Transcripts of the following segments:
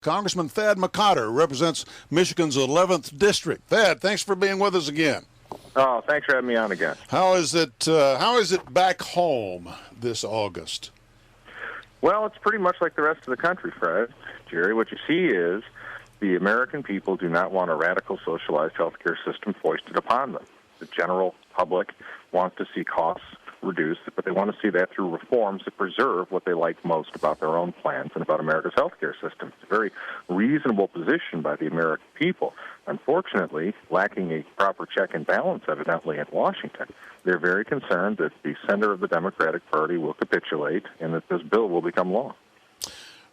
Congressman Thad McCotter represents Michigan's 11th District. Thad, thanks for being with us again. Oh, thanks for having me on again. How is it back home this August? Well, it's pretty much like the rest of the country, Fred. Jerry, what you see is the American people do not want a radical socialized healthcare system foisted upon them. The general public wants to see costs reduced, but they want to see that through reforms that preserve what they like most about their own plans and about America's healthcare system. It's a very reasonable position by the American people. Unfortunately, lacking a proper check and balance, evidently, in Washington, they're very concerned that the center of the Democratic Party will capitulate and that this bill will become law.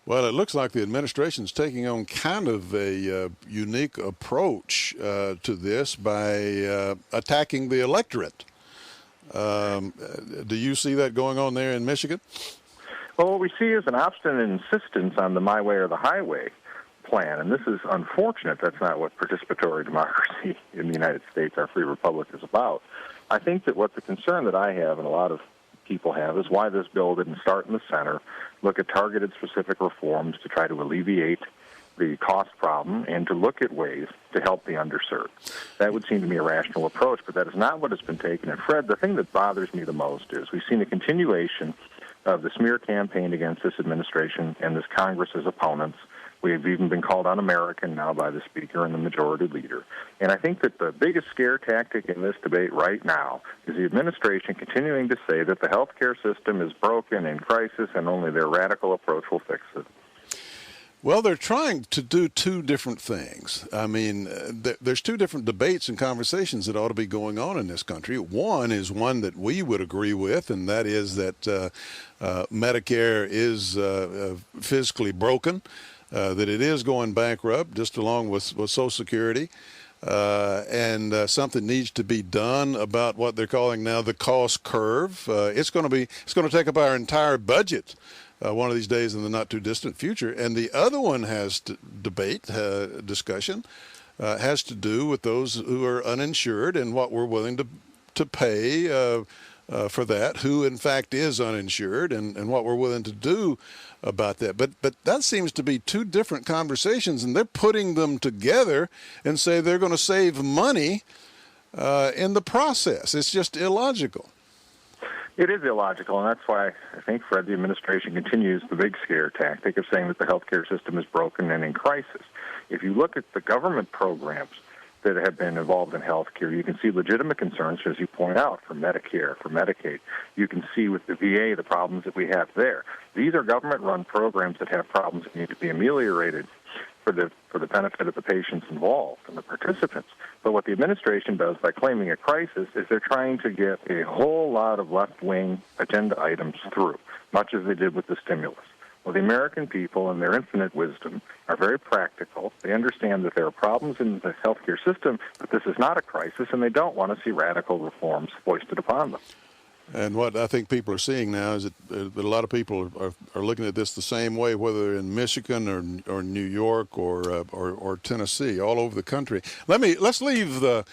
Well, it looks like the administration's taking on kind of a unique approach to this by attacking the electorate. Do you see that going on there in Michigan? Well, what we see is an obstinate insistence on the my way or the highway plan, and this is unfortunate. That's not what participatory democracy in the United States, our free republic, is about. I think that what the concern that I have and a lot of people have is why this bill didn't start in the center, look at targeted specific reforms to try to alleviate the cost problem and to look at ways to help the underserved. That would seem to me a rational approach, but that is not what has been taken. And Fred, the thing that bothers me the most is we've seen a continuation of the smear campaign against this administration and this Congress's opponents. We've even been called un-American now by the Speaker and the Majority Leader. And I think that the biggest scare tactic in this debate right now is the administration continuing to say that the health care system is broken, in crisis, and only their radical approach will fix it. Well, they're trying to do two different things. I mean, there's two different debates and conversations that ought to be going on in this country. One is one that we would agree with, and that is that Medicare is fiscally broken, that it is going bankrupt, just along with Social Security, and something needs to be done about what they're calling now the cost curve. It's going to take up our entire budget one of these days in the not too distant future. And the other one has discussion has to do with those who are uninsured and what we're willing to pay for that, who in fact is uninsured, and what we're willing to do about that. But that seems to be two different conversations, and they're putting them together and say they're going to save money in the process. It's just illogical. It is illogical, and that's why I think, Fred, the administration continues the big scare tactic of saying that the healthcare system is broken and in crisis. If you look at the government programs that have been involved in health care, you can see legitimate concerns, as you point out, for Medicare, for Medicaid. You can see with the VA the problems that we have there. These are government-run programs that have problems that need to be ameliorated for the benefit of the patients involved and the participants. But what the administration does by claiming a crisis is they're trying to get a whole lot of left-wing agenda items through, much as they did with the stimulus. Well, the American people, in their infinite wisdom, are very practical. They understand that there are problems in the healthcare system, but this is not a crisis, and they don't want to see radical reforms foisted upon them. And what I think people are seeing now is that a lot of people are looking at this the same way, whether in Michigan or New York or Tennessee, all over the country. Let's leave the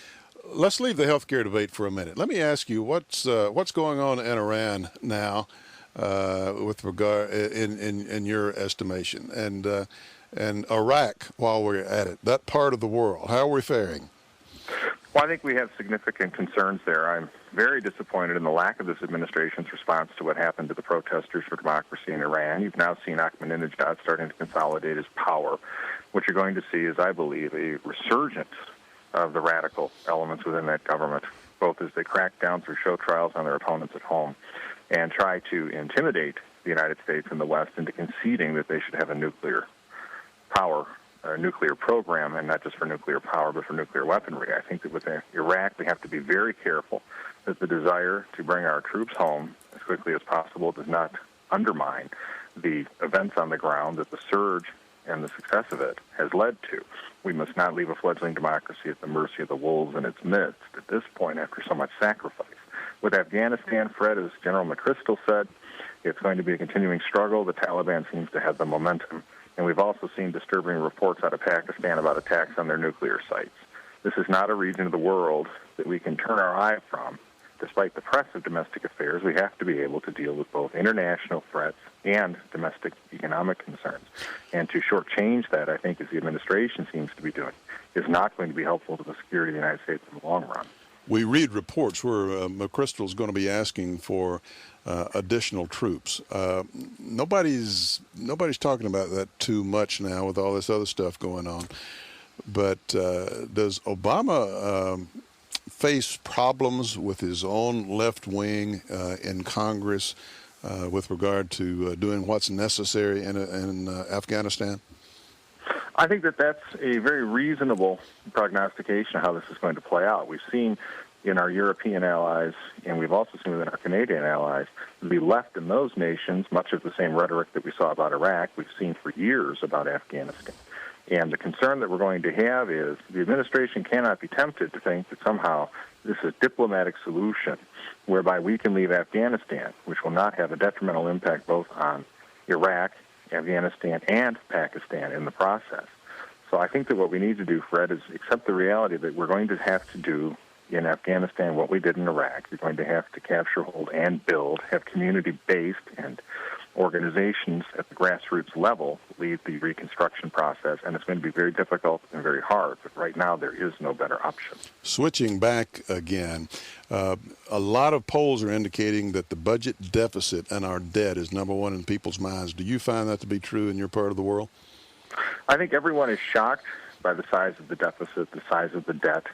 healthcare debate for a minute. Let me ask you what's going on in Iran now, with regard in your estimation, and Iraq while we're at it, that part of the world. How are we faring? Well, I think we have significant concerns there. I'm very disappointed in the lack of this administration's response to what happened to the protesters for democracy in Iran. You've now seen Ahmadinejad starting to consolidate his power. What you're going to see is, I believe, a resurgence of the radical elements within that government, both as they crack down through show trials on their opponents at home and try to intimidate the United States and the West into conceding that they should have a nuclear power, a nuclear program, and not just for nuclear power, but for nuclear weaponry. I think that with Iraq, we have to be very careful that the desire to bring our troops home as quickly as possible does not undermine the events on the ground that the surge and the success of it has led to. We must not leave a fledgling democracy at the mercy of the wolves in its midst at this point after so much sacrifice. With Afghanistan, Fred, as General McChrystal said, it's going to be a continuing struggle. The Taliban seems to have the momentum. And we've also seen disturbing reports out of Pakistan about attacks on their nuclear sites. This is not a region of the world that we can turn our eye from despite the press of domestic affairs, we have to be able to deal with both international threats and domestic economic concerns. And to shortchange that, I think, as the administration seems to be doing, is not going to be helpful to the security of the United States in the long run. We read reports where McChrystal is going to be asking for additional troops. Nobody's talking about that too much now with all this other stuff going on. But does Obama face problems with his own left wing in Congress with regard to doing what's necessary in Afghanistan? I think that that's a very reasonable prognostication of how this is going to play out. We've seen in our European allies, and we've also seen within our Canadian allies, the left in those nations, much of the same rhetoric that we saw about Iraq, we've seen for years about Afghanistan. And the concern that we're going to have is the administration cannot be tempted to think that somehow this is a diplomatic solution whereby we can leave Afghanistan, which will not have a detrimental impact both on Iraq, Afghanistan, and Pakistan in the process. So I think that what we need to do, Fred, is accept the reality that we're going to have to do in Afghanistan what we did in Iraq. You're going to have to capture, hold, and build, have community-based and organizations at the grassroots level lead the reconstruction process, and it's going to be very difficult and very hard. But right now, there is no better option. Switching back again, a lot of polls are indicating that the budget deficit and our debt is number one in people's minds. Do you find that to be true in your part of the world? I think everyone is shocked by the size of the deficit, the size of the debt,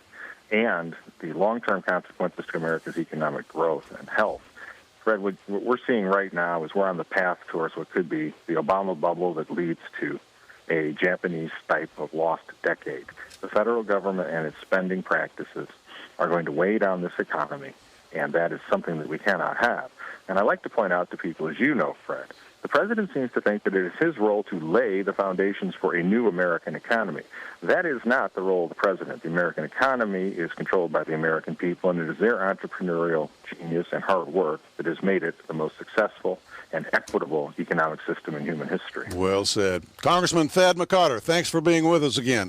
and the long-term consequences to America's economic growth and health. Fred, what we're seeing right now is we're on the path towards what could be the Obama bubble that leads to a Japanese type of lost decade. The federal government and its spending practices are going to weigh down this economy, and that is something that we cannot have. And I like to point out to people, as you know, Fred, the president seems to think that it is his role to lay the foundations for a new American economy. That is not the role of the president. The American economy is controlled by the American people, and it is their entrepreneurial genius and hard work that has made it the most successful and equitable economic system in human history. Well said. Congressman Thad McCotter, thanks for being with us again.